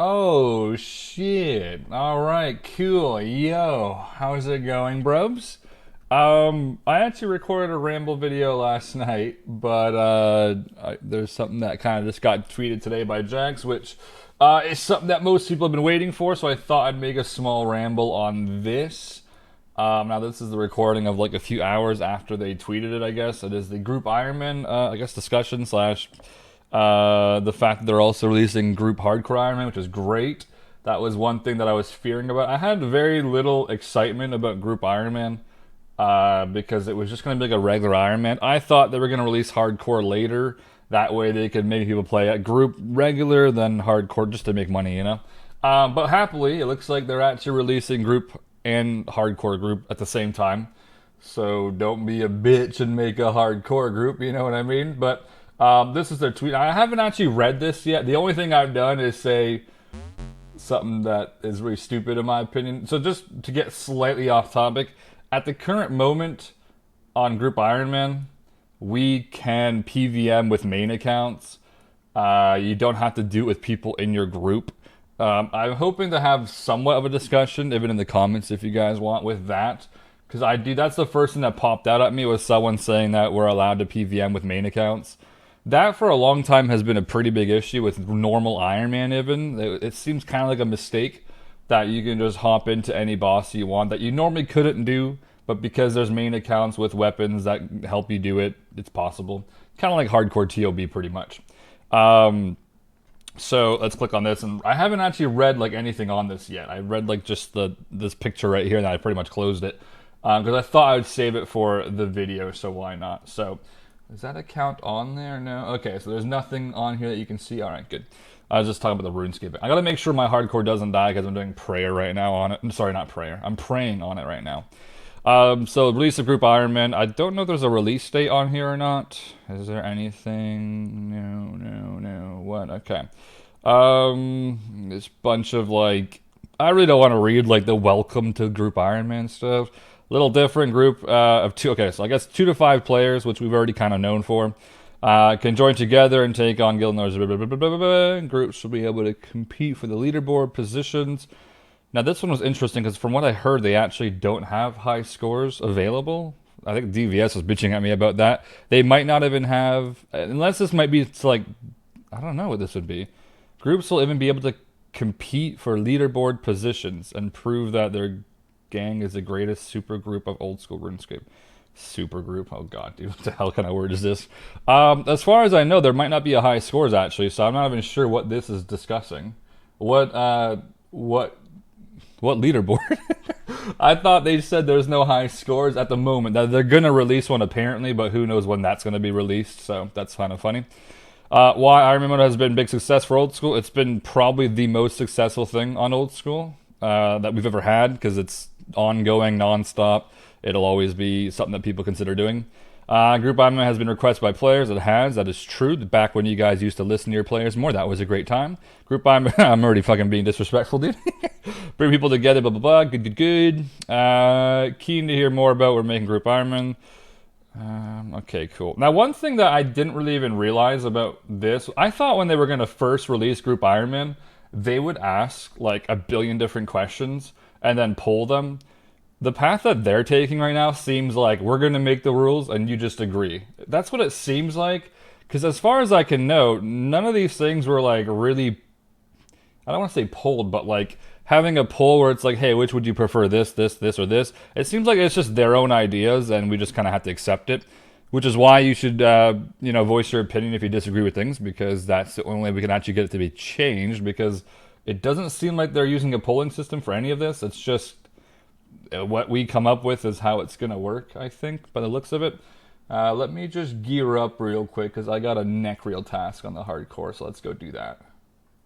Oh shit. Alright, cool. Yo, how's it going, brobes? I actually recorded a ramble video last night, but there's something that kind of just got tweeted today by Jax, which is something that most people have been waiting for, so I thought I'd make a small ramble on this. Now this is the recording of like a few hours after they tweeted it, I guess. It is the group Ironman, I guess, discussion slash the fact that they're also releasing group HardCore Ironman, which is great. That was one thing that I was fearing about. I had very little excitement about group Ironman because it was just going to be like a regular Ironman. I thought they were going to release HardCore later. That way they could make people play at group regular, then HardCore, just to make money, you know? But happily, it looks like they're actually releasing group and HardCore group at the same time. So don't be a bitch and make a HardCore group, you know what I mean? But this is their tweet. I haven't actually read this yet. The only thing I've done is say something that is really stupid in my opinion. So just to get slightly off topic, at the current moment on Group Ironman, we can PVM with main accounts. You don't have to do it with people in your group. I'm hoping to have somewhat of a discussion, even in the comments if you guys want, with that. Because that's the first thing that popped out at me was someone saying that we're allowed to PVM with main accounts. That for a long time has been a pretty big issue with normal Ironman even. It seems kind of like a mistake that you can just hop into any boss you want that you normally couldn't do, but because there's main accounts with weapons that help you do it, it's possible. Kind of like hardcore TOB pretty much. So let's click on this, and I haven't actually read like anything on this yet. I read like just this picture right here, and I pretty much closed it because I thought I would save it for the video, so why not? So is that account on there? No. Okay, so there's nothing on here that you can see. All right, good. I was just talking about the RuneScape. I gotta make sure my hardcore doesn't die because I'm doing prayer right now on it. I'm sorry, not prayer. I'm praying on it right now. So release of Group Ironman. I don't know if there's a release date on here or not. Is there anything? No. What? Okay. This bunch of like, I really don't want to read like the welcome to Group Ironman stuff. Little different group of two. Okay, so I guess 2 to 5 players, which we've already kind of known for, can join together and take on Gilnor's. Groups will be able to compete for the leaderboard positions. Now, this one was interesting because from what I heard, they actually don't have high scores available. I think DVS was bitching at me about that. They might not even have, unless this might be, it's like, I don't know what this would be. Groups will even be able to compete for leaderboard positions and prove that their gang is the greatest super group of old school RuneScape. Super group? Oh god, dude, what the hell kind of word is this? As far as I know, there might not be a high scores actually, so I'm not even sure what this is discussing. What leaderboard? I thought they said there's no high scores at the moment. That they're gonna release one apparently, but who knows when that's gonna be released? So that's kind of funny. Why Ironman Mode has been a big success for old school? It's been probably the most successful thing on old school that we've ever had because it's ongoing, non-stop. It'll always be something that people consider doing. Group Ironman has been requested by players. It has. That is true. Back when you guys used to listen to your players more, that was a great time. Group Ironman, I'm already fucking being disrespectful, dude. Bring people together, blah, blah, blah. Good. Keen to hear more about we're making Group Ironman. Okay, cool. Now, one thing that I didn't really even realize about this, I thought when they were going to first release Group Ironman, they would ask like a billion different questions and then poll them. The path that they're taking right now seems like we're going to make the rules and you just agree. That's what it seems like. Because as far as I can know, none of these things were like really, I don't want to say polled, but like having a poll where it's like, hey, which would you prefer, this, or this? It seems like it's just their own ideas and we just kind of have to accept it. Which is why you should, voice your opinion if you disagree with things, because that's the only way we can actually get it to be changed, because it doesn't seem like they're using a polling system for any of this. It's just what we come up with is how it's going to work, I think, by the looks of it. Let me just gear up real quick, because I got a neck reel task on the hardcore, so let's go do that.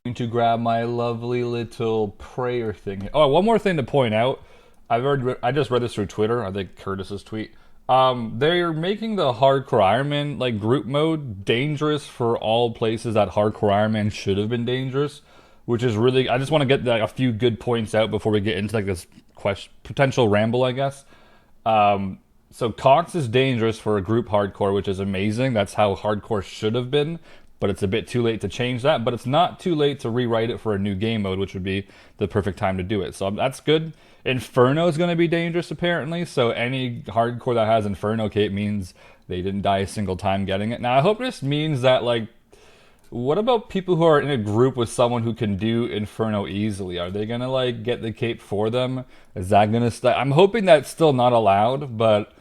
I'm going to grab my lovely little prayer thing. Oh, one more thing to point out. I just read this through Twitter, I think Curtis's tweet. They're making the HardCore Ironman like group mode dangerous for all places that HardCore Ironman should have been dangerous, which is really, I just want to get like a few good points out before we get into like this potential ramble, I guess. So Cox is dangerous for a group hardcore, which is amazing. That's how hardcore should have been. but it's a bit too late to change that. But it's not too late to rewrite it for a new game mode, which would be the perfect time to do it. So that's good. Inferno is going to be dangerous, apparently. So any hardcore that has Inferno cape means they didn't die a single time getting it. Now, I hope this means that, like, what about people who are in a group with someone who can do Inferno easily? Are they going to, like, get the cape for them? Is that going to I'm hoping that's still not allowed, but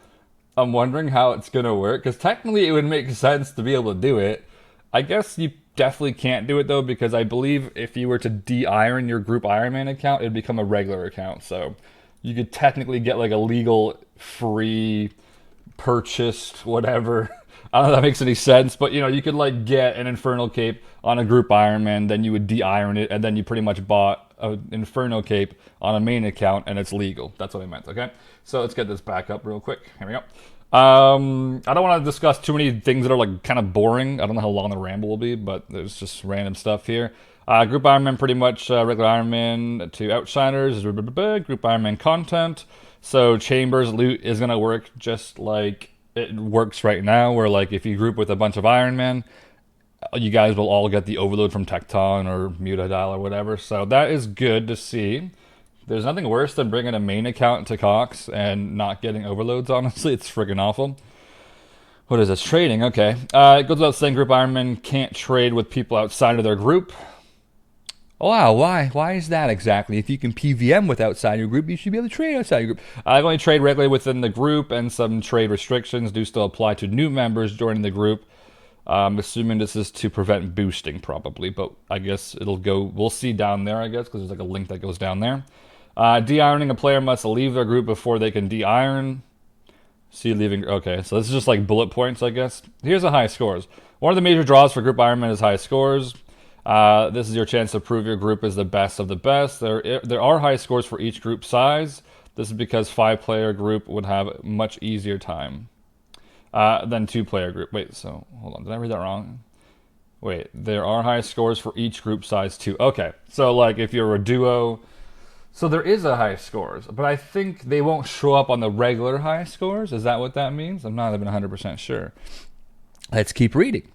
I'm wondering how it's going to work. Because technically it would make sense to be able to do it. I guess you definitely can't do it, though, because I believe if you were to de-iron your group Ironman account, it'd become a regular account. So you could technically get, like, a legal, free, purchased, whatever. I don't know if that makes any sense, but, you know, you could, like, get an Infernal cape on a group Ironman, then you would de-iron it, and then you pretty much bought an Inferno cape on a main account, and it's legal. That's what I meant, okay? So let's get this back up real quick. Here we go. I don't want to discuss too many things that are, like, kind of boring. I don't know how long the ramble will be, but there's just random stuff here. Group Ironman, pretty much regular Ironman to Outsiders, group Ironman content. So Chambers loot is going to work just like it works right now, where, like, if you group with a bunch of Ironman, you guys will all get the overload from Tecton or Mutadile or whatever. So that is good to see. There's nothing worse than bringing a main account to Cox and not getting overloads, honestly. It's friggin' awful. What is this? Trading, okay. It goes without saying Group Ironman can't trade with people outside of their group. Wow, why? Why is that exactly? If you can PVM with outside your group, you should be able to trade outside your group. I only trade regularly within the group, and some trade restrictions do still apply to new members joining the group. I'm assuming this is to prevent boosting, probably, but I guess it'll go. We'll see down there, I guess, because there's, like, a link that goes down there. De-ironing, a player must leave their group before they can de-iron. See leaving. Okay, so this is just like bullet points, I guess. Here's the high scores. One of the major draws for Group Ironman is high scores. This is your chance to prove your group is the best of the best. There are high scores for each group size. This is because 5-player group would have a much easier time than 2-player group. Wait, so hold on. Did I read that wrong? Wait, there are high scores for each group size too. Okay, so, like, if you're a duo, so there is a high scores, but I think they won't show up on the regular high scores. Is that what that means? I'm not even 100% sure. Let's keep reading.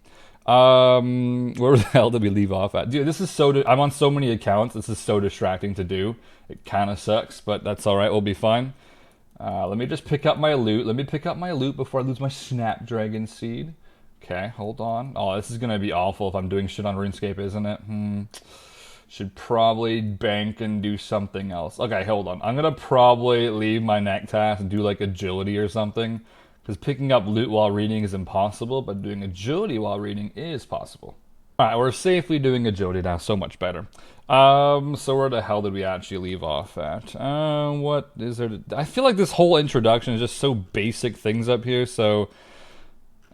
Where the hell did we leave off at? Dude, this is I'm on so many accounts. This is so distracting to do. It kind of sucks, but that's all right. We'll be fine. Let me just pick up my loot. Let me pick up my loot before I lose my Snapdragon seed. Okay, hold on. Oh, this is going to be awful if I'm doing shit on RuneScape, isn't it? Should probably bank and do something else. Okay, hold on. I'm going to probably leave my neck task and do, like, agility or something. Because picking up loot while reading is impossible, but doing agility while reading is possible. Alright, we're safely doing agility now, so much better. So where the hell did we actually leave off at? What is there I feel like this whole introduction is just so basic things up here, so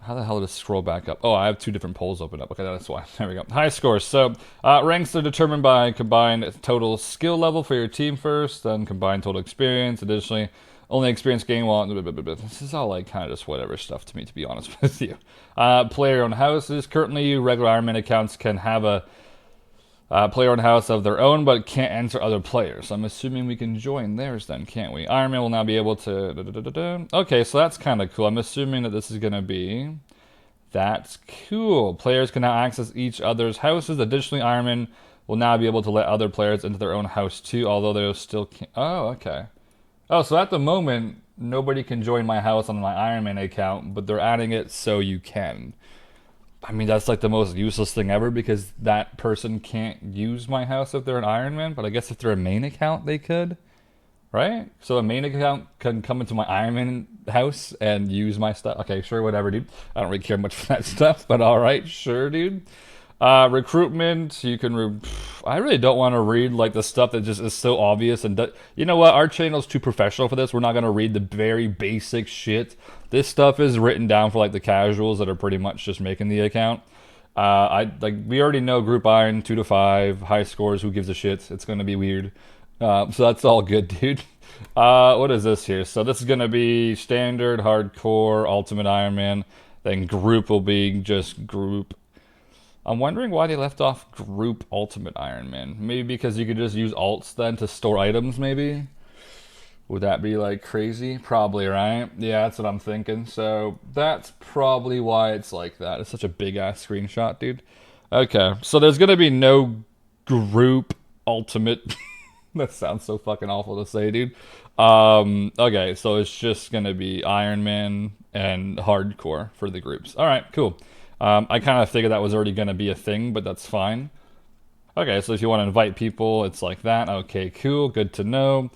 how the hell did it scroll back up? Oh, I have 2 different polls open up. Okay, that's why. There we go. High scores. So, ranks are determined by combined total skill level for your team first, then combined total experience. Additionally, only experience gain while... This is all, like, kind of just whatever stuff to me, to be honest with you. Player-owned houses. Currently, regular Ironman accounts can have a player-owned house of their own, but can't enter other players. I'm assuming we can join theirs then, can't we? Ironman will now be able to... Okay, so that's kind of cool. I'm assuming that this is going to be... That's cool. Players can now access each other's houses. Additionally, Ironman will now be able to let other players into their own house too, although they still can't... Oh, okay. Oh, so at the moment, nobody can join my house on my Ironman account, but they're adding it so you can. I mean, that's like the most useless thing ever, because that person can't use my house if they're an Ironman, but I guess if they're a main account, they could, right? So a main account can come into my Ironman house and use my stuff. Okay, sure, whatever, dude. I don't really care much for that stuff, but all right, sure, dude. Recruitment, you can... I really don't want to read, like, the stuff that just is so obvious. And you know what? Our channel's too professional for this. We're not going to read the very basic shit. This stuff is written down for, like, the casuals that are pretty much just making the account. We already know Group Iron, 2 to 5, high scores, who gives a shit? It's going to be weird. So that's all good, dude. What is this here? So this is going to be standard, hardcore, ultimate Ironman. Then group will be just group. I'm wondering why they left off group ultimate Ironman. Maybe because you could just use alts then to store items, maybe? Would that be like crazy? Probably, right? Yeah, that's what I'm thinking. So that's probably why it's like that. It's such a big ass screenshot, dude. Okay, so there's gonna be no group ultimate. That sounds so fucking awful to say, dude. Okay, so it's just gonna be Ironman and hardcore for the groups. All right, cool. I kind of figured that was already gonna be a thing, but that's fine. Okay, so if you want to invite people, it's like that. Okay, cool. Good to know.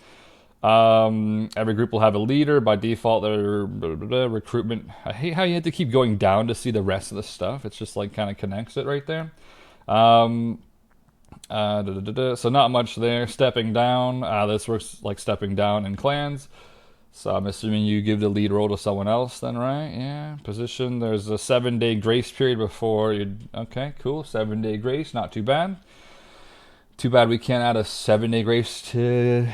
Every group will have a leader. By default, their recruitment. I hate how you have to keep going down to see the rest of the stuff. It's just like kind of connects it right there. So not much there. Stepping down. This works like stepping down in clans. So I'm assuming you give the lead role to someone else then, right? Yeah. Position. There's a 7-day grace period before you. Okay, cool. 7-day grace. Not too bad. Too bad we can't add a 7-day grace to,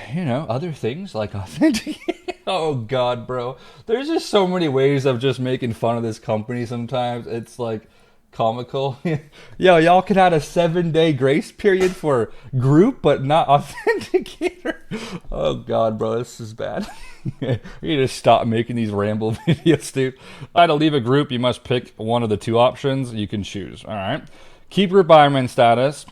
other things like authentic. Oh, God, bro. There's just so many ways of just making fun of this company sometimes. It's like comical. Yo, y'all could add a 7-day grace period for group, but not authenticator. Oh, God, bro. This is bad. You need to stop making these ramble videos, dude. To leave a group, you must pick one of the two options you can choose. All right. Keep group Ironman status.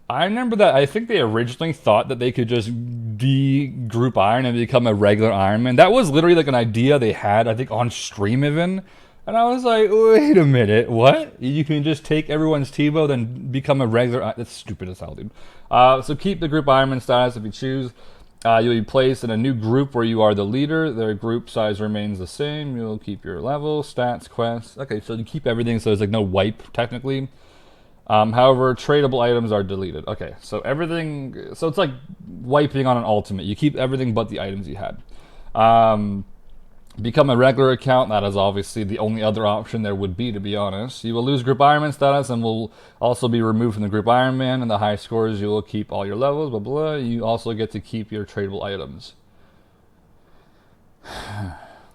I remember that I think they originally thought that they could just de-group Iron and become a regular Ironman. That was literally like an idea they had, I think, on stream even. And I was like, wait a minute, what? You can just take everyone's TiVo, then become a regular... That's stupid as hell, dude. So keep the group Ironman status if you choose. You'll be placed in a new group where you are the leader. Their group size remains the same. You'll keep your level, stats, quests. Okay, so you keep everything, so there's like no wipe, technically. However, tradable items are deleted. Okay, so everything... So it's like wiping on an ultimate. You keep everything but the items you had. Become a regular account. That is obviously the only other option there would be, to be honest. You will lose Group Ironman status and will also be removed from the Group Ironman. And the high scores, you will keep all your levels, blah, blah. You also get to keep your tradable items.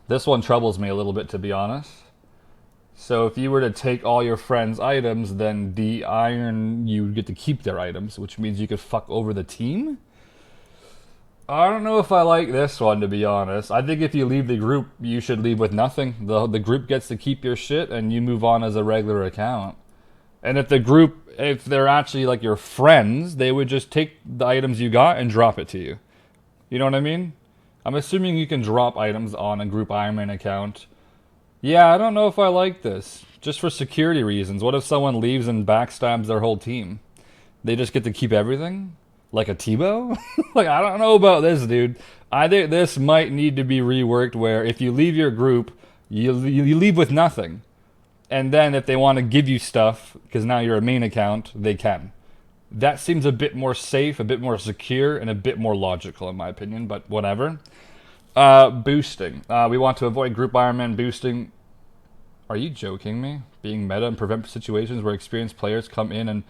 This one troubles me a little bit, to be honest. So if you were to take all your friends' items, then de-iron, you would get to keep their items, which means you could fuck over the team? I don't know if I like this one, to be honest. I think if you leave the group, you should leave with nothing. The group gets to keep your shit, and you move on as a regular account. And if the group, if they're actually like your friends, they would just take the items you got and drop it to you. You know what I mean? I'm assuming you can drop items on a Group Ironman account. Yeah, I don't know if I like this. Just for security reasons. What if someone leaves and backstabs their whole team? They just get to keep everything? Like a Tebow? Like, I don't know about this, dude. I think this might need to be reworked where if you leave your group, you leave with nothing. And then if they want to give you stuff, because now you're a main account, they can. That seems a bit more safe, a bit more secure, and a bit more logical in my opinion, but whatever. Boosting. We want to avoid Group Ironman boosting. Are you joking me? Being meta and prevent situations where experienced players come in and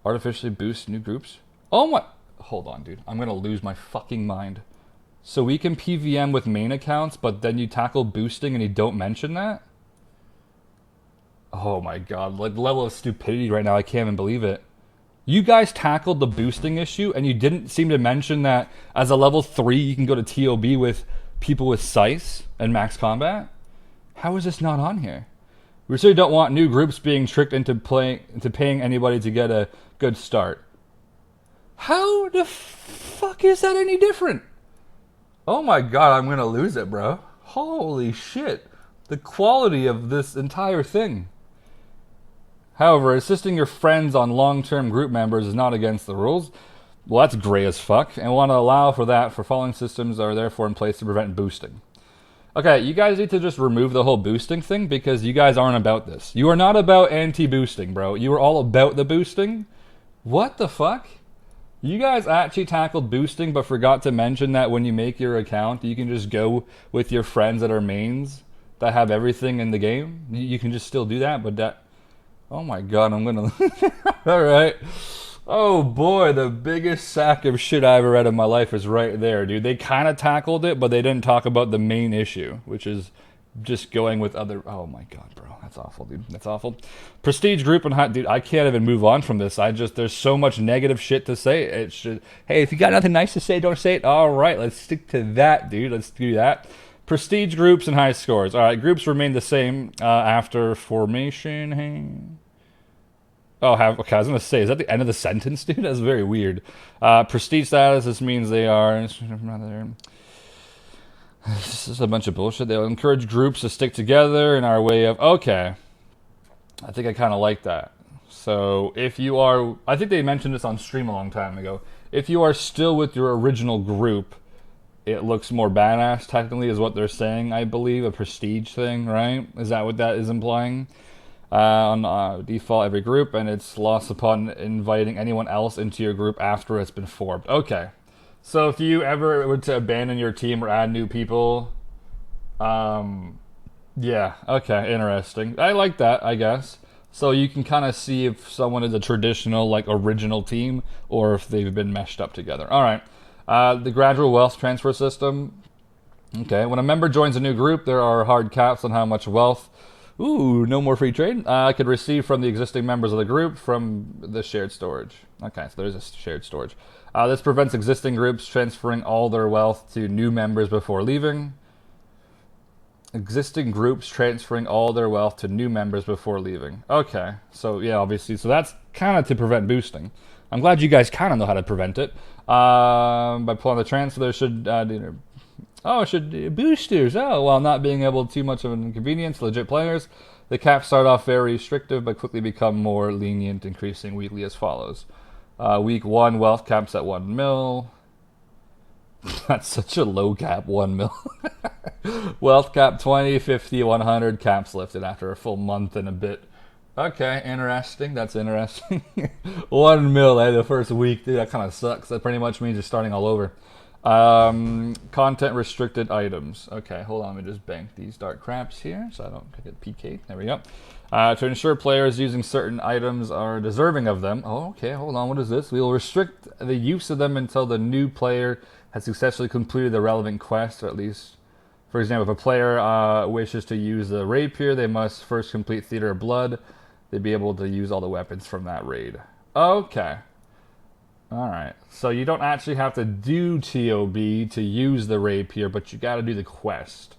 artificially boost new groups? Oh my... Hold on, dude. I'm gonna lose my fucking mind. So we can PVM with main accounts, but then you tackle boosting and you don't mention that? Oh my god. Like, the level of stupidity right now, I can't even believe it. You guys tackled the boosting issue, and you didn't seem to mention that as a level 3, you can go to TOB with people with Sice and Max Combat? How is this not on here? We certainly don't want new groups being tricked into paying anybody to get a good start. How the fuck is that any different? Oh my god, I'm gonna lose it, bro. Holy shit. The quality of this entire thing. However, assisting your friends on long-term group members is not against the rules. Well, that's gray as fuck, and want to allow for that for following systems are therefore in place to prevent boosting. Okay, you guys need to just remove the whole boosting thing because you guys aren't about this. You are not about anti-boosting, bro. You are all about the boosting. What the fuck? You guys actually tackled boosting but forgot to mention that when you make your account, you can just go with your friends that are mains that have everything in the game. You can just still do that, but that... Oh my god, I'm gonna... Alright. Oh boy, the biggest sack of shit I ever read in my life is right there, dude. They kind of tackled it, but they didn't talk about the main issue, which is just going with other. Oh my god, bro, that's awful, dude. That's awful. Prestige group and hot, dude. I can't even move on from this. There's so much negative shit to say. It should. Hey, if you got nothing nice to say, don't say it. All right, let's stick to that, dude. Let's do that. Prestige groups and high scores. All right, groups remain the same after formation. Hey. Oh, okay, I was going to say, is that the end of the sentence, dude? That's very weird. Prestige status, this means they are... This is a bunch of bullshit. They'll encourage groups to stick together in our way of... Okay. I think I kind of like that. So, if you are... I think they mentioned this on stream a long time ago. If you are still with your original group, it looks more badass, technically, is what they're saying, I believe. A prestige thing, right? Is that what that is implying? On default, every group, and it's lost upon inviting anyone else into your group after it's been formed. Okay. So if you ever were to abandon your team or add new people, yeah, okay, interesting. I like that, I guess. So you can kind of see if someone is a traditional, like, original team, or if they've been meshed up together. All right. The gradual wealth transfer system. Okay, when a member joins a new group, there are hard caps on how much wealth... Ooh, no more free trade. I could receive from the existing members of the group from the shared storage. Okay, so there's a shared storage. This prevents existing groups transferring all their wealth to new members before leaving. Existing groups transferring all their wealth to new members before leaving. Okay, so yeah, obviously. So that's kind of to prevent boosting. I'm glad you guys kind of know how to prevent it. By pulling the transfer, there should... should boosters. Oh, while not being able too much of an inconvenience to legit players, the caps start off very restrictive but quickly become more lenient, increasing weekly as follows. Week 1, wealth caps at 1 mil. That's such a low cap, 1 mil. Wealth cap 20, 50, 100, caps lifted after a full month and a bit. Okay, interesting. That's interesting. 1 mil, the first week. Dude, that kind of sucks. That pretty much means you're starting all over. Content restricted items. Okay, hold on, let me just bank these dark craps here so I don't get PK'd. There we go. To ensure players using certain items are deserving of them. Oh, okay, hold on, what is this? We will restrict the use of them until the new player has successfully completed the relevant quest, or at least, for example, if a player wishes to use the rapier, they must first complete Theater of Blood. They'd be able to use all the weapons from that raid. Okay. Alright, so you don't actually have to do TOB to use the rapier, but you gotta do the quest.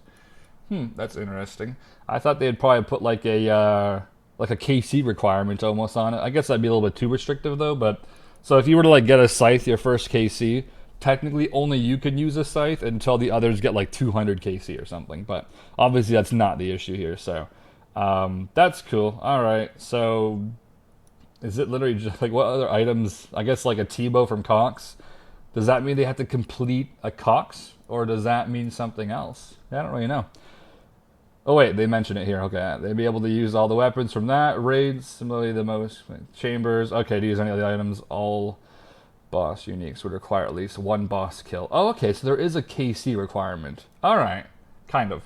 That's interesting. I thought they'd probably put like a KC requirement almost on it. I guess that'd be a little bit too restrictive though, but... So if you were to like get a scythe, your first KC, technically only you can use a scythe until the others get like 200 KC or something, but obviously that's not the issue here, so... that's cool. Alright, so... Is it literally just like what other items? I guess like a T-bow from Cox. Does that mean they have to complete a Cox? Or does that mean something else? I don't really know. Oh wait, they mention it here. Okay, they'd be able to use all the weapons from that. Raids, similarly the most. Chambers. Okay, to use any of the items. All boss uniques would require at least 1 boss kill. Oh, okay, so there is a KC requirement. Alright, kind of.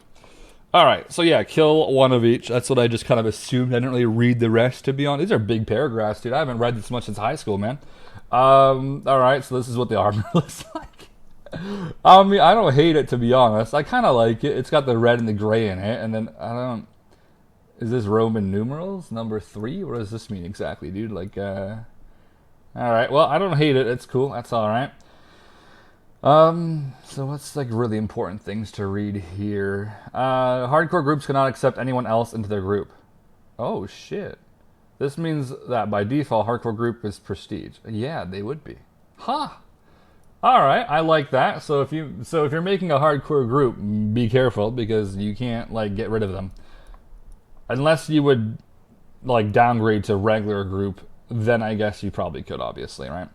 Alright, so yeah, kill 1 of each. That's what I just kind of assumed. I didn't really read the rest, to be honest. These are big paragraphs, dude. I haven't read this much since high school, man. Alright, so this is what the armor looks like. I mean, I don't hate it, to be honest. I kind of like it. It's got the red and the gray in it, and then, I don't... Is this Roman numerals? Number 3? What does this mean exactly, dude? Like, Alright, well, I don't hate it. It's cool. That's alright. So what's like really important things to read here? Hardcore groups cannot accept anyone else into their group. Oh shit. This means that by default, hardcore group is prestige. Yeah, they would be. Huh. Alright, I like that. So if you're making a hardcore group, be careful because you can't like get rid of them. Unless you would like downgrade to regular group, then I guess you probably could, obviously, right?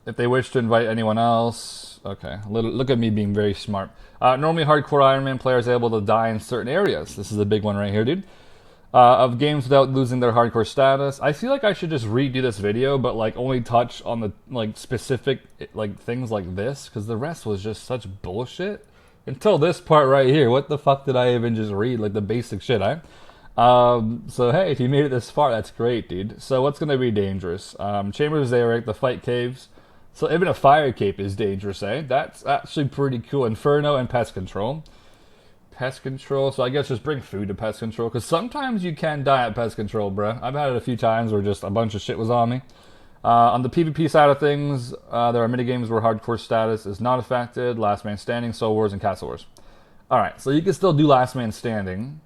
If they wish to invite anyone else... Okay, look at me being very smart. Normally, hardcore Ironman players are able to die in certain areas. This is a big one right here, dude. Of games without losing their hardcore status. I feel like I should just redo this video, but like only touch on the like specific like things like this, because the rest was just such bullshit. Until this part right here. What the fuck did I even just read? Like the basic shit, So hey, if you made it this far, that's great, dude. So what's gonna be dangerous? Chambers of Zarek, the fight caves. So even a fire cape is dangerous, eh? That's actually pretty cool. Inferno and pest control. pest control, so I guess just bring food to pest control, because sometimes you can die at pest control, bruh. I've had it a few times where just a bunch of shit was on me. On the PvP side of things, there are minigames where hardcore status is not affected, last man standing, soul wars, and castle wars. Alright, so you can still do last man standing.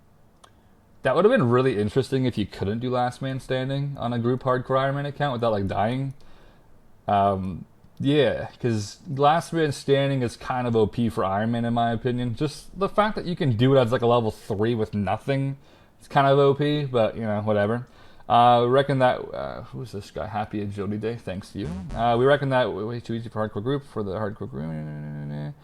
That would have been really interesting if you couldn't do last man standing on a group hardcore Ironman account without like dying. Yeah, because last man standing is kind of OP for Ironman in my opinion. Just the fact that you can do it as like a level 3 with nothing, it's kind of OP, but you know, whatever. We reckon that, who's this guy? Happy Agility Day, thanks to you. We reckon that way too easy for hardcore group, for the hardcore group.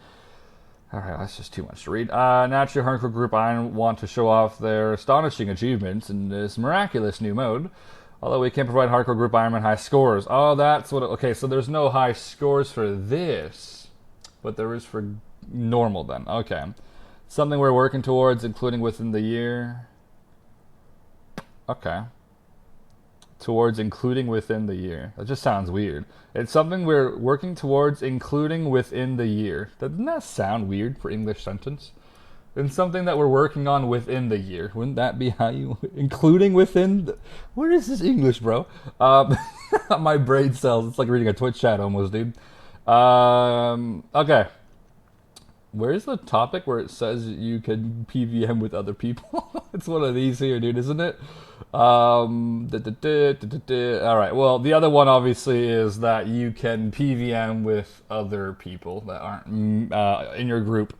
Alright, that's just too much to read. Naturally, hardcore group I want to show off their astonishing achievements in this miraculous new mode. Although we can't provide hardcore group Ironman high scores. Oh, that's what... Okay, so there's no high scores for this. But there is for normal then. Okay. Something we're working towards, including within the year. Okay. Towards including within the year. That just sounds weird. It's something we're working towards including within the year. Doesn't that sound weird for English sentence? And something that we're working on within the year. Wouldn't that be how you... Including within... Where is this English, bro? My brain cells. It's like reading a Twitch chat almost, dude. Okay. Where's the topic where it says you can PVM with other people? It's one of these here, dude, isn't it? Alright, well, the other one obviously is that you can PVM with other people that aren't in your group.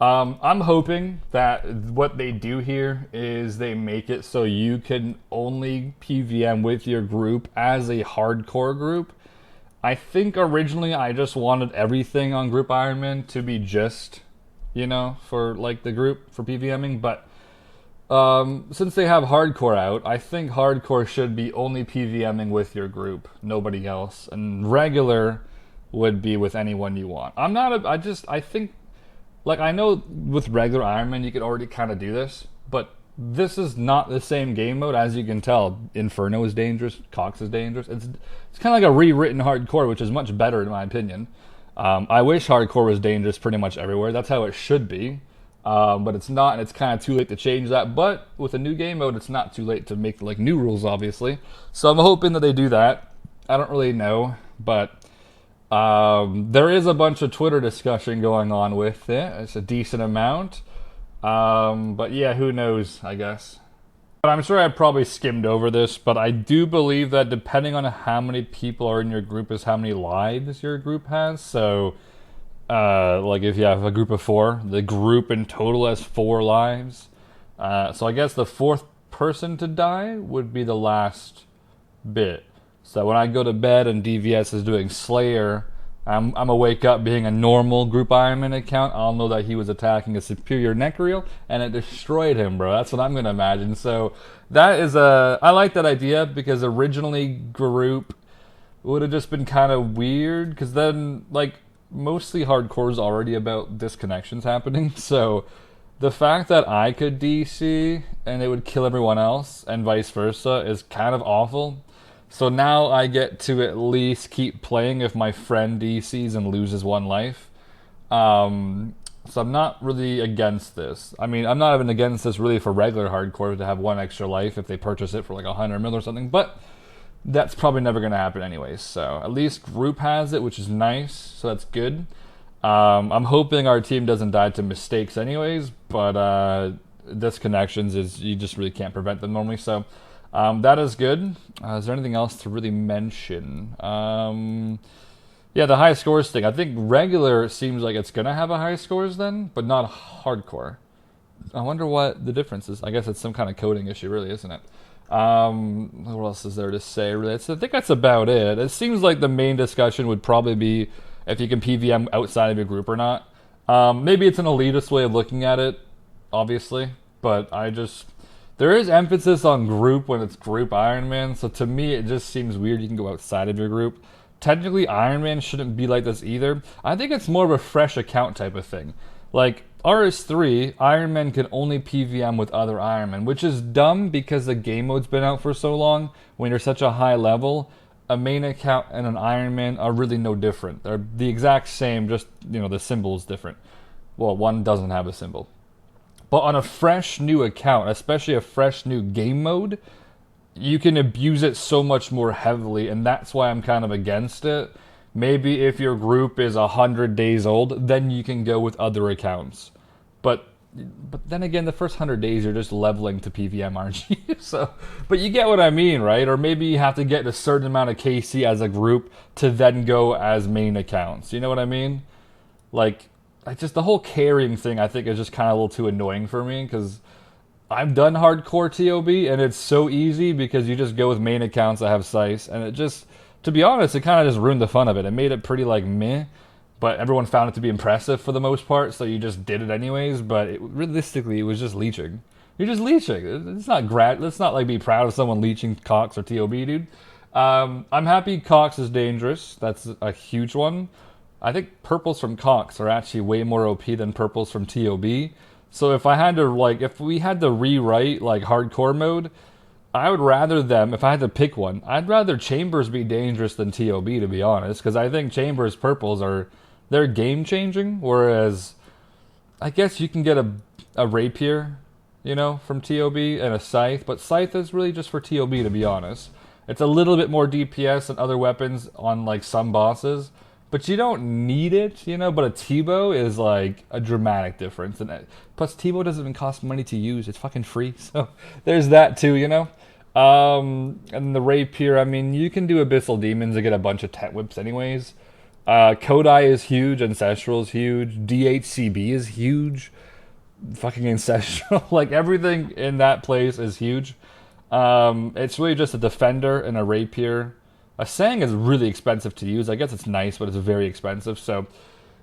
I'm hoping that what they do here is they make it so you can only PVM with your group as a hardcore group. I think originally I just wanted everything on Group Ironman to be just, you know, for like the group for PVMing, but since they have hardcore out, I think hardcore should be only PVMing with your group, nobody else, and regular would be with anyone you want. I think, like, I know with regular Ironman you could already kind of do this, but this is not the same game mode, as you can tell. Inferno is dangerous, Cox is dangerous. It's kind of like a rewritten hardcore, which is much better in my opinion. I wish hardcore was dangerous pretty much everywhere. That's how it should be. But it's not, and it's kind of too late to change that. But with a new game mode, it's not too late to make like new rules, obviously. So I'm hoping that they do that. I don't really know, but there is a bunch of Twitter discussion going on with it. It's a decent amount. But yeah, who knows, I guess. But I'm sure I probably skimmed over this, but I do believe that depending on how many people are in your group is how many lives your group has. So like if you have a group of 4, the group in total has 4 lives. So I guess the 4th person to die would be the last bit. So when I go to bed and DVS is doing Slayer, I'm gonna wake up being a normal Group Ironman account. I'll know that he was attacking a superior necreel and it destroyed him, bro. That's what I'm gonna imagine. So that is I like that idea, because originally group would have just been kind of weird, because then like mostly hardcore is already about disconnections happening. So the fact that I could DC and it would kill everyone else and vice versa is kind of awful. So now I get to at least keep playing if my friend DCs and loses 1 life. So I'm not really against this. I mean, I'm not even against this really for regular hardcore to have 1 extra life if they purchase it for like 100 mil or something, but that's probably never going to happen anyways. So at least group has it, which is nice, so that's good. I'm hoping our team doesn't die to mistakes anyways, but disconnections is, you just really can't prevent them normally, so that is good. Is there anything else to really mention? Yeah, the high scores thing. I think regular seems like it's going to have a high scores then, but not hardcore. I wonder what the difference is. I guess it's some kind of coding issue, really, isn't it? What else is there to say, really? I think that's about it. It seems like the main discussion would probably be if you can PVM outside of your group or not. Maybe it's an elitist way of looking at it, obviously, but there is emphasis on group when it's Group Ironman, so to me it just seems weird you can go outside of your group. Technically, Ironman shouldn't be like this either. I think it's more of a fresh account type of thing. Like, RS3, Ironman can only PVM with other Ironmen, which is dumb because the game mode's been out for so long. When you're such a high level, a main account and an Ironman are really no different. They're the exact same, just, you know, the symbol's different. Well, one doesn't have a symbol. But on a fresh new account, especially a fresh new game mode, you can abuse it so much more heavily, and that's why I'm kind of against it. Maybe if your group is 100 days old, then you can go with other accounts. But then again, the first 100 days you're just leveling to PVM, aren't you? So, but you get what I mean, right? Or maybe you have to get a certain amount of KC as a group to then go as main accounts. You know what I mean? Like, the whole carrying thing I think is just kind of a little too annoying for me, because I've done hardcore TOB, and it's so easy because you just go with main accounts that have Sice, and it just, to be honest, it kind of just ruined the fun of it. It made it pretty, like, meh, but everyone found it to be impressive for the most part, so you just did it anyways, but realistically, it was just leeching. You're just leeching. It's not let's not, like, be proud of someone leeching Cox or TOB, dude. I'm happy Cox is dangerous. That's a huge one. I think purples from Cox are actually way more OP than purples from TOB. So if we had to rewrite, like, hardcore mode, I would rather them, if I had to pick one, I'd rather Chambers be dangerous than TOB, to be honest, because I think Chambers purples they're game-changing, whereas I guess you can get a Rapier, you know, from TOB, and a Scythe, but Scythe is really just for TOB, to be honest. It's a little bit more DPS than other weapons on, like, some bosses, but you don't need it, you know, but a T-bow is, like, a dramatic difference. And plus, T-bow doesn't even cost money to use. It's fucking free, so there's that, too, you know? And the Rapier, I mean, you can do Abyssal Demons to get a bunch of Tet Whips anyways. Kodai is huge, Ancestral is huge, DHCB is huge, fucking Ancestral, like, everything in that place is huge. It's really just a Defender and a Rapier. A Sang is really expensive to use. I guess it's nice, but it's very expensive. So,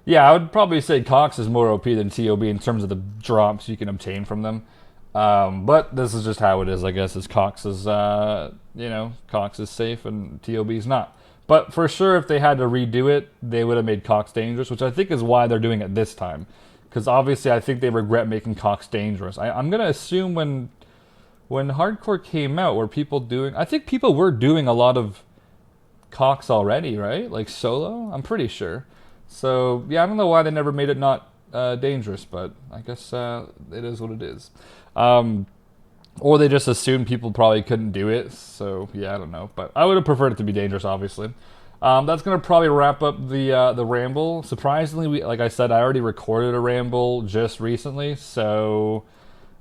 yeah, I would probably say Cox is more OP than TOB in terms of the drops you can obtain from them. But this is just how it is, I guess, is Cox is, Cox is safe and TOB is not. But for sure, if they had to redo it, they would have made Cox dangerous, which I think is why they're doing it this time. Because obviously, I think they regret making Cox dangerous. I'm going to assume when hardcore came out, I think people were doing a lot of Cox already, right? Like solo, I'm pretty sure. So yeah, I don't know why they never made it not dangerous, but I guess it is what it is. Or they just assumed people probably couldn't do it. So yeah, I don't know, but I would have preferred it to be dangerous, obviously. That's gonna probably wrap up the ramble. Surprisingly, like I said, I already recorded a ramble just recently, so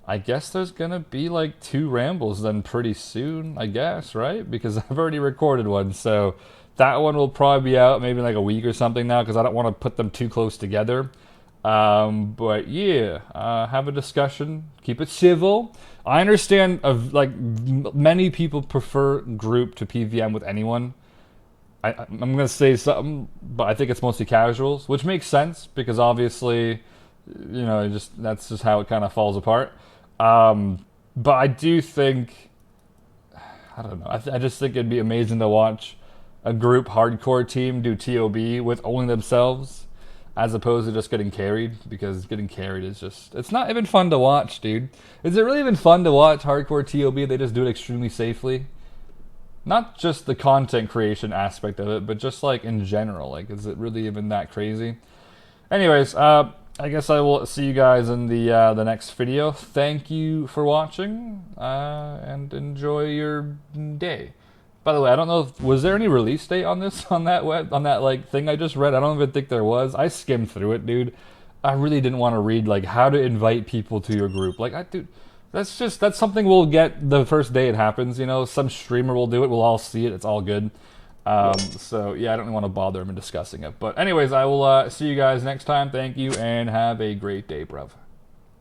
I guess there's gonna be like 2 rambles then pretty soon, I guess, right? Because I've already recorded one, so that one will probably be out maybe in like a week or something now, because I don't want to put them too close together. But yeah, have a discussion, keep it civil. I understand many people prefer group to PVM with anyone. I'm gonna say something, but I think it's mostly casuals, which makes sense because obviously, you know, that's just how it kind of falls apart. But I do think, I don't know, I just think it'd be amazing to watch a group hardcore team do TOB with only themselves, as opposed to just getting carried, because getting carried is just, it's not even fun to watch, dude. Is it really even fun to watch hardcore TOB? They just do it extremely safely. Not just the content creation aspect of it, but just like in general, like, is it really even that crazy? Anyways, I guess I will see you guys in the next video. Thank you for watching, and enjoy your day. By the way, I don't know was there any release date on this on that like thing I just read? I don't even think there was. I skimmed through it, dude. I really didn't want to read like how to invite people to your group. Like, dude, that's something we'll get the first day it happens. You know, some streamer will do it. We'll all see it. It's all good. So yeah, I don't want to bother him in discussing it. But anyways, I will see you guys next time. Thank you, and have a great day, bruv.